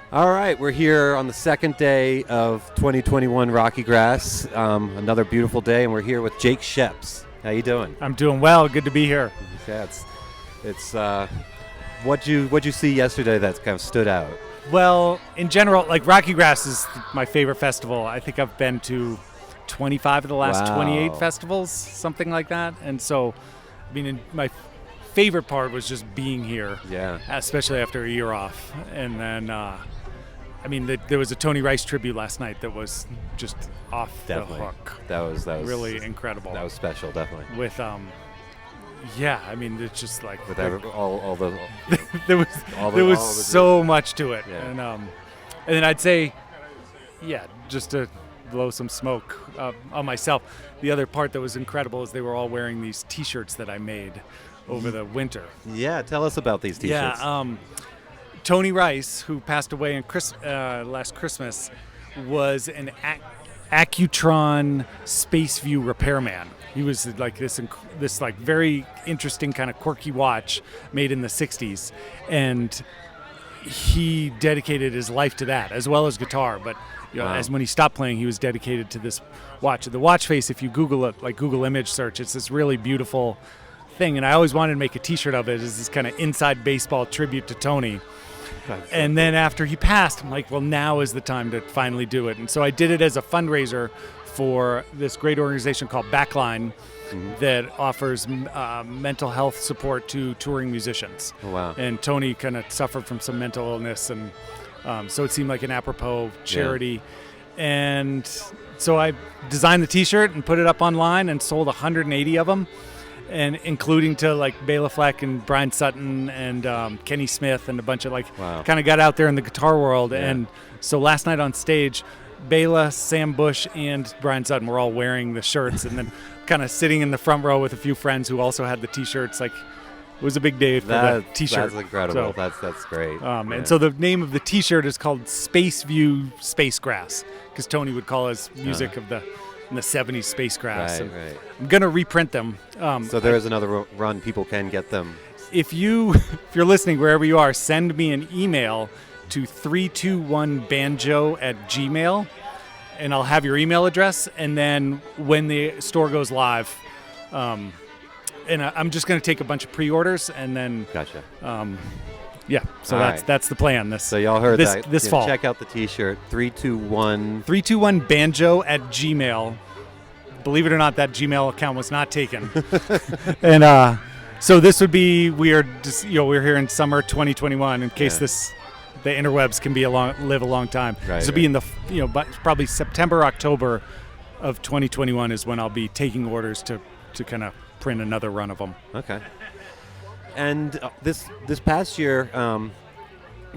All right, we're here on the second day of 2021 RockyGrass. Another beautiful day, and we're here with Jake Schepps. How you doing? I'm doing well. Good to be here. Yeah, it's what'd you see yesterday that kind of stood out? Well, in general, like RockyGrass is my favorite festival. I think I've been to 25 of the last 28 festivals, something like that. And so, I mean, my favorite part was just being here. Yeah. Especially after a year off. And then, there was a Tony Rice tribute last night that was just off Definitely. the hook. That was really incredible. That was special, definitely. With it's just like With all the there was so much to it. Yeah. And then I'd say, just to blow some smoke on myself, the other part that was incredible is they were all wearing these T-shirts that I made over the winter. Yeah, tell us about these T-shirts. Yeah, Tony Rice, who passed away in last Christmas, was an Accutron Space View repairman. He was like this like very interesting kind of quirky watch made in the 60s, and he dedicated his life to that as well as guitar. But as when he stopped playing, he was dedicated to this watch. The watch face, if you Google it, like Google image search, it's this really beautiful thing. And I always wanted to make a T-shirt of it as this kind of inside baseball tribute to Tony. And then after he passed, I'm like, well, now is the time to finally do it. And so I did it as a fundraiser for this great organization called Backline that offers mental health support to touring musicians. Oh, wow. And Tony kind of suffered from some mental illness, and so it seemed like an apropos charity. Yeah. And so I designed the T-shirt and put it up online and sold 180 of them. And including to like Bela Fleck and Brian Sutton and Kenny Smith and a bunch of kind of got out there in the guitar world. Yeah. And so last night on stage, Bela, Sam Bush, and Brian Sutton were all wearing the shirts, and then kind of sitting in the front row with a few friends who also had the T-shirts. Like, it was a big day for the T-shirt. That's incredible. So, that's great. And so the name of the T-shirt is called Space View Space Grass, because Tony would call his music of the 70s Space Grass. Right. I'm gonna reprint them. So there is another run. People can get them. If you're listening wherever you are, send me an email to 321banjo@gmail.com, and I'll have your email address. And then when the store goes live, and I'm just gonna take a bunch of pre-orders, and then Gotcha. So that's the plan. So y'all heard that. This fall. Check out the T-shirt. 321banjo@gmail.com. Believe it or not, that Gmail account was not taken. And so this would be we're here in summer 2021 in case the interwebs can live a long time. Right, this will be in the probably September, October of 2021 is when I'll be taking orders to kind of print another run of them. Okay. And this past year,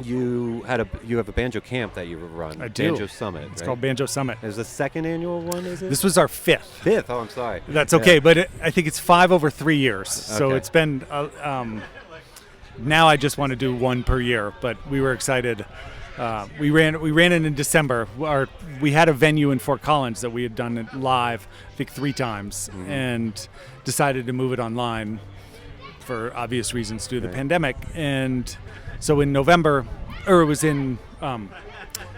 you have a banjo camp that you run. I do. Banjo Summit. It's called Banjo Summit. Is the second annual one? Is it? This was our fifth. Fifth. Oh, I'm sorry. That's okay, but I think it's 5 over 3 years. So it's been. Now I just want to do one per year, but we were excited. We ran it in December. We had a venue in Fort Collins that we had done it live, I think 3 times, and decided to move it online for obvious reasons due to the pandemic. And so in November, or it was in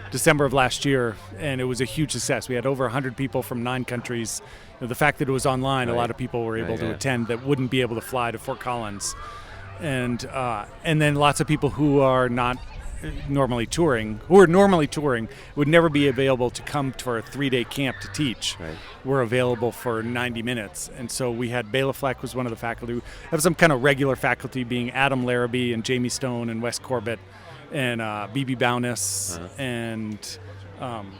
December of last year, and it was a huge success. We had over 100 people from 9 countries. The fact that it was online, a lot of people were able to attend that wouldn't be able to fly to Fort Collins. And then lots of people who are not normally touring, would never be available to come for a 3-day camp to teach. Right. Were available for 90 minutes. And so we had Bela Fleck was one of the faculty. We have some kind of regular faculty being Adam Larrabee and Jamie Stone and Wes Corbett and B.B. Bowness and and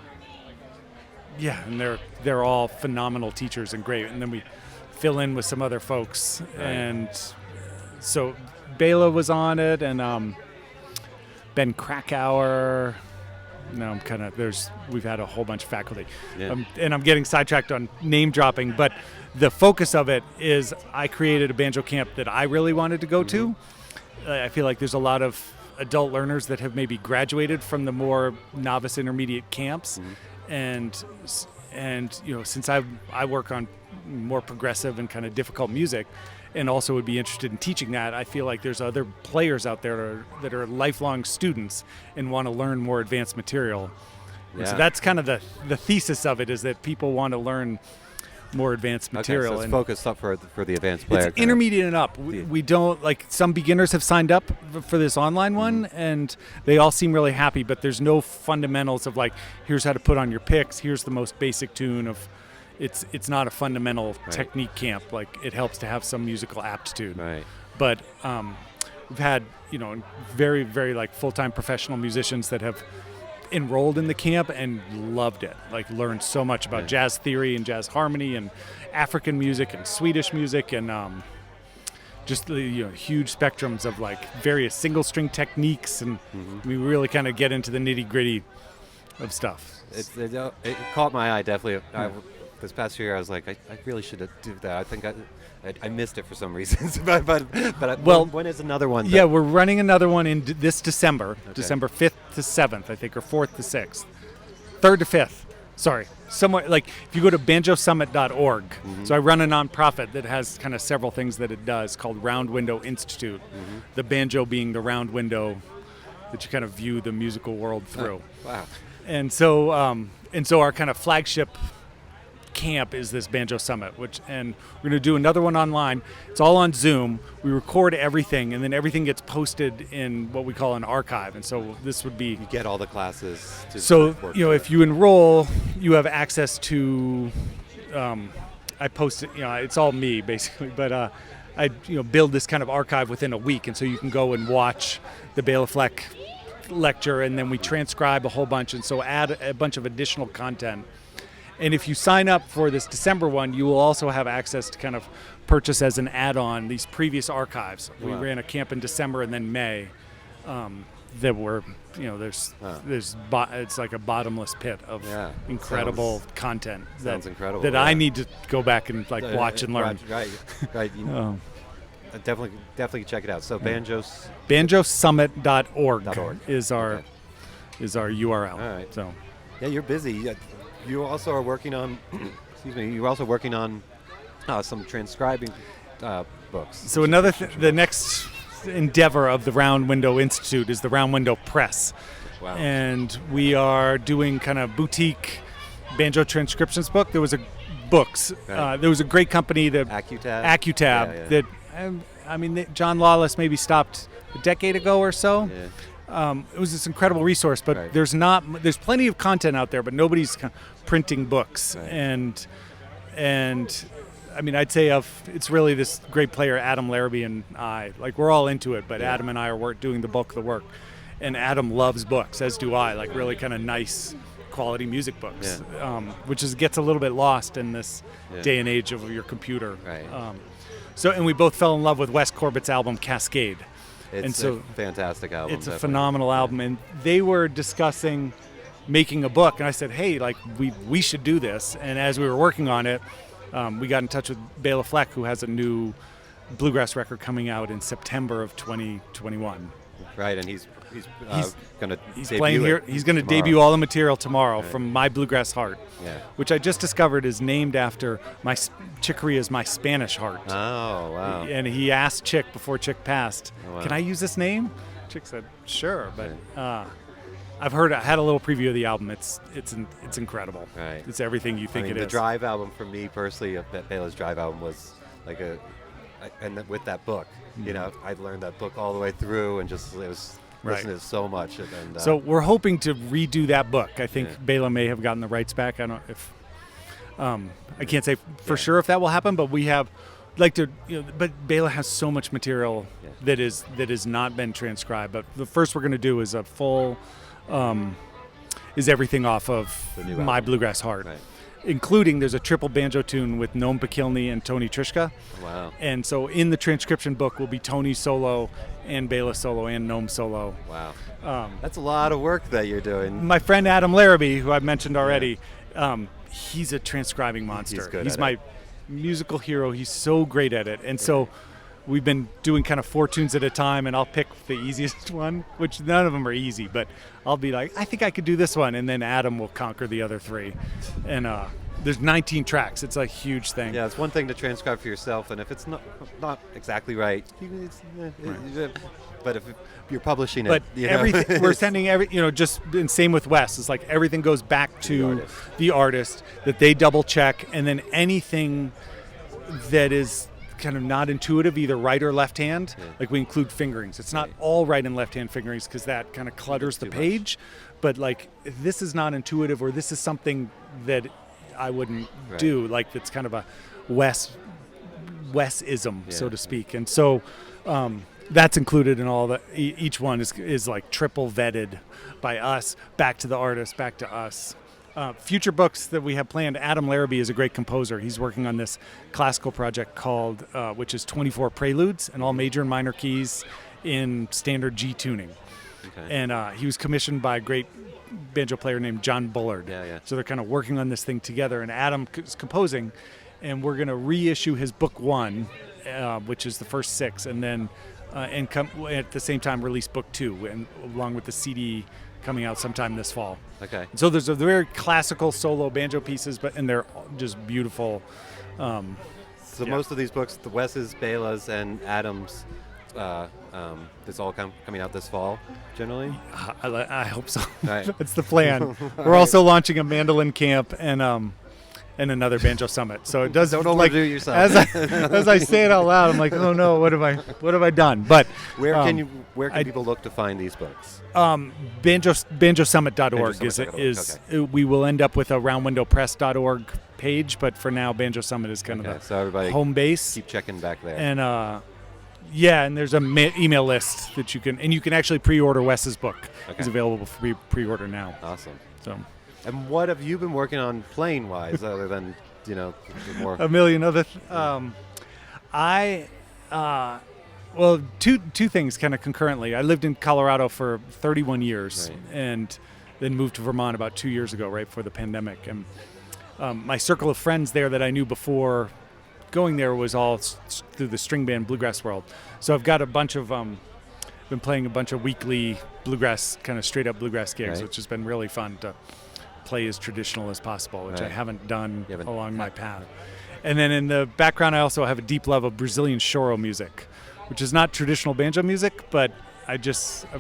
they're all phenomenal teachers and great. And then we fill in with some other folks. Right. And so Bela was on it, and Ben Krakauer. No, we've had a whole bunch of faculty. Yeah. And I'm getting sidetracked on name dropping, but the focus of it is I created a banjo camp that I really wanted to go to. I feel like there's a lot of adult learners that have maybe graduated from the more novice intermediate camps. And since I work on more progressive and kind of difficult music, and also would be interested in teaching that, I feel like there's other players out there that are lifelong students and want to learn more advanced material. And so that's kind of the thesis of it, is that people want to learn more advanced material. Okay, so it's focused up for the advanced player. It's intermediate and up. We don't, like, some beginners have signed up for this online one, and they all seem really happy, but there's no fundamentals of, like, here's how to put on your picks, here's the most basic tune of. It's not a fundamental technique camp. Like, it helps to have some musical aptitude. Right. But we've had, very, very, like, full-time professional musicians that have enrolled in the camp and loved it. Like, learned so much about jazz theory and jazz harmony and African music and Swedish music and just the huge spectrums of, like, various single-string techniques, and we really kind of get into the nitty-gritty of stuff. It caught my eye, definitely. This past year, I was like, I really should do that. I think I missed it for some reasons. but when is another one? Yeah, we're running another one in this December, December 5th to 7th, I think, or 4th to 6th. 3rd to 5th. Sorry. Somewhere, like, if you go to banjosummit.org, so I run a nonprofit that has kind of several things that it does called Round Window Institute, the banjo being the round window that you kind of view the musical world through. Oh, wow. And so our kind of flagship camp is this Banjo Summit, and we're going to do another one online. It's all on Zoom. We record everything, and then everything gets posted in what we call an archive. And so this would be, you get all the classes. If you enroll, you have access to. I post it. It's all me basically, but I build this kind of archive within a week, and so you can go and watch the Bela Fleck lecture, and then we transcribe a whole bunch, and so add a bunch of additional content. And if you sign up for this December one, you will also have access to kind of purchase as an add-on these previous archives. We ran a camp in December and then May that were, it's like a bottomless pit of incredible content. Sounds incredible. That I need to go back and watch and learn. Right. Definitely check it out. So banjosummit.org is our URL. All right. So. Yeah, you're busy. You also are working on, you're also working on some transcribing books. So the next endeavor of the Round Window Institute is the Round Window Press. Wow. And we are doing kind of boutique banjo transcriptions book. There was a great company, the Accutab, that, John Lawless maybe stopped a decade ago or so. Yeah. It was this incredible resource, but there's plenty of content out there, but nobody's printing books. And I'd say it's really this great player, Adam Larrabee, and I. Like, we're all into it, but Adam and I are doing the bulk of the work. And Adam loves books, as do I, like really kind of nice quality music books, which gets a little bit lost in this day and age of your computer. Right. And we both fell in love with Wes Corbett's album Cascade. It's a fantastic album. It's a phenomenal album, and they were discussing making a book, and I said, hey, like, we should do this. And as we were working on it, we got in touch with Bela Fleck, who has a new bluegrass record coming out in September of 2021. Right, and he's going to playing here. He's going to debut all the material tomorrow from My Bluegrass Heart, which I just discovered is named after Chicory is my Spanish heart. Oh, wow. And he asked Chick before Chick passed, can I use this name? Chick said, sure, but I had a little preview of the album. It's incredible. Right. It's everything you think it is. The Drive album for me personally, Bela's Drive album was like and with that book, I learned that book all the way through and just listened to it so much. And, so we're hoping to redo that book. I think Bela may have gotten the rights back. I don't if I can't say for sure if that will happen, but we have but Bela has so much material that has not been transcribed. But the first we're going to do is a full is everything off of My Bluegrass Heart. Right. Including there's a triple banjo tune with Noam Pikilny and Tony Trischka. Wow. And so in the transcription book will be Tony solo and Bela solo and Noam solo. Wow. That's a lot of work that you're doing. My friend Adam Larrabee, who I've mentioned already, he's a transcribing monster. He's good He's my musical hero. He's so great at it. And so we've been doing kind of 4 tunes at a time, and I'll pick the easiest one, which none of them are easy, but I'll be like, I think I could do this one, and then Adam will conquer the other 3. And there's 19 tracks. It's a huge thing. Yeah, it's one thing to transcribe for yourself, and if it's not exactly right, but if you're publishing but it, everything we're sending just and same with Wes. It's like everything goes back to the artist that they double check, and then anything that is kind of not intuitive, either right or left hand, like we include fingerings. It's not all right and left hand fingerings because that kind of clutters the page. But like if this is not intuitive, or this is something that I wouldn't do, like that's kind of a Wes-ism, so to speak. And so that's included in all the each one is like triple vetted by us, back to the artist, back to us. Future books that we have planned, Adam Larrabee is a great composer. He's working on this classical project called, which is 24 preludes and all major and minor keys in standard G tuning. Okay. And he was commissioned by a great banjo player named John Bullard. So they're kind of working on this thing together, and Adam is composing, and we're going to reissue his book 1, which is the first 6, and then and come at the same time release book 2, and along with the CD coming out sometime this fall. Okay. So there's a very classical solo banjo pieces, and they're just beautiful. So most of these books, the Wes's, Bela's, and Adam's, it's all coming out this fall, generally? I hope so. Right. That's the plan. We're also launching a mandolin camp and another banjo summit. So it does don't overdo yourself. As I say it out loud, I'm like, oh no, what have I done? But where can people look to find these books? BanjoSummit.org is we will end up with a roundwindowpress.org page, but for now, Banjo Summit is kind of so everybody home base. Keep checking back there. And and there's a email list that you can actually pre-order Wes's book. It's available for pre-order now. Awesome. So. And what have you been working on playing-wise, other than, more? A million other two things kind of concurrently. I lived in Colorado for 31 years and then moved to Vermont about 2 years ago, right before the pandemic. And my circle of friends there that I knew before going there was all through the string band bluegrass world. So I've got a bunch of been playing a bunch of weekly bluegrass, kind of straight up bluegrass gigs, which has been really fun to play as traditional as possible, which I haven't done along my path. And then in the background, I also have a deep love of Brazilian choro music, which is not traditional banjo music, but I've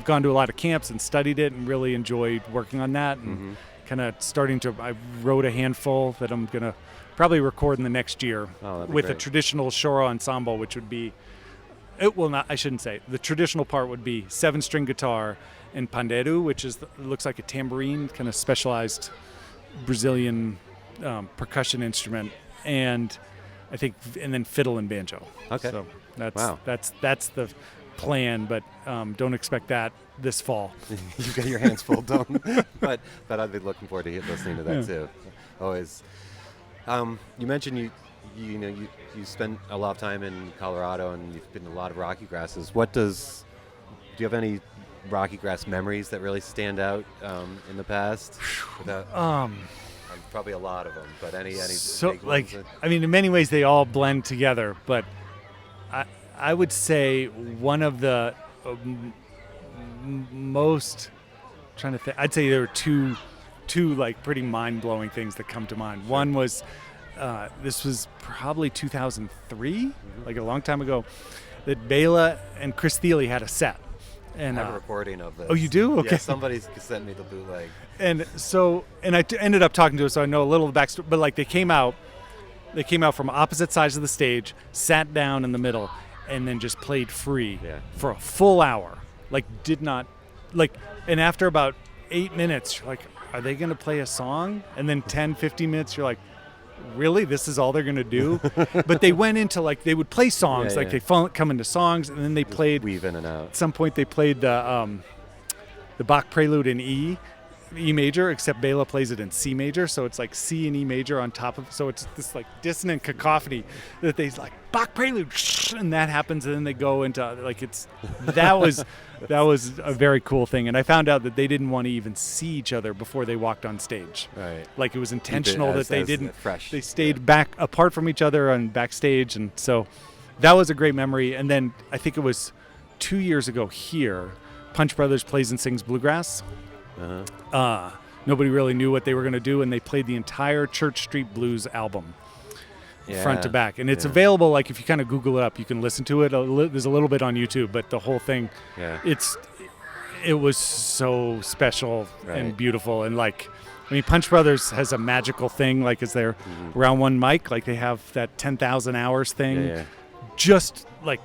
gone to a lot of camps and studied it and really enjoyed working on that, and kind of I wrote a handful that I'm going to probably record in the next year with a traditional choro ensemble, which would be, I shouldn't say, the traditional part would be 7-string guitar and pandeiro, which looks like a tambourine, kind of specialized Brazilian percussion instrument, and then fiddle and banjo. Okay. So that's the plan, but don't expect that this fall. You've got your hands full, don't. But I'd be looking forward to listening to that too. Always. You mentioned you spent a lot of time in Colorado, and you've been to a lot of RockyGrasses. Do you have any RockyGrass memories that really stand out in the past? Probably a lot of them, but any big ones? In many ways they all blend together, but I would say one of the most, trying to think, I'd say there were two like pretty mind-blowing things that come to mind. One was this was probably 2003, like a long time ago, that Bela and Chris Thiele had a set. And I have a recording of this. Oh, you do? Okay. Yeah, somebody sent me the bootleg. And so, I ended up talking to him, so I know a little of the backstory. But like they came out from opposite sides of the stage, sat down in the middle, and then just played free for a full hour. And after about 8 minutes, you're like, are they going to play a song? And then 10, 15 minutes, you're like, really? This is all they're going to do? But they went into they would play songs, they come into songs, and then they just played, weave in and out. At some point they played the Bach Prelude in E major, except Bela plays it in C major, so it's like C and E major on top of, so it's this like dissonant cacophony that they like Bach Prelude, and that happens, and then they go into that was a very cool thing. And I found out that they didn't want to even see each other before they walked on stage. Right. Like it was intentional that they didn't. Fresh. They stayed back apart from each other and backstage, and so that was a great memory. And then I think it was 2 years ago here, Punch Brothers plays and sings bluegrass. Nobody really knew what they were going to do, and they played the entire Church Street Blues album, front to back. And it's available, like if you kind of Google it up, you can listen to it. There's a little bit on YouTube, but the whole thing, it was so special and beautiful. And like, I mean, Punch Brothers has a magical thing, like as they're around one mic, like they have that 10,000 hours thing, just like,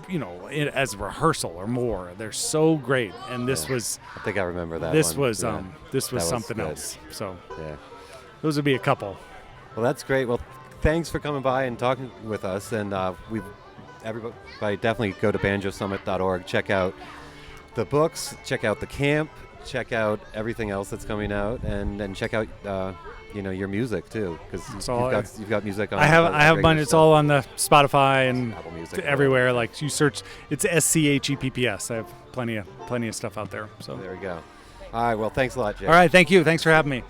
you know, as rehearsal or more. They're so great. And this was, I think I remember that this one. was this was That was something good. else. So Yeah. those would be a couple. Well, that's great. Well, thanks for coming by and talking with us. And everybody definitely go to banjosummit.org. Check out the books. Check out the camp. Check out everything else that's coming out, and then check out your music too, because you've got music on. I have mine. It's all on the Spotify and Apple Music everywhere. Like you search, it's SCHEPPS. I have plenty of stuff out there. So there we go. All right. Well, thanks a lot, Jay. All right. Thank you. Thanks for having me.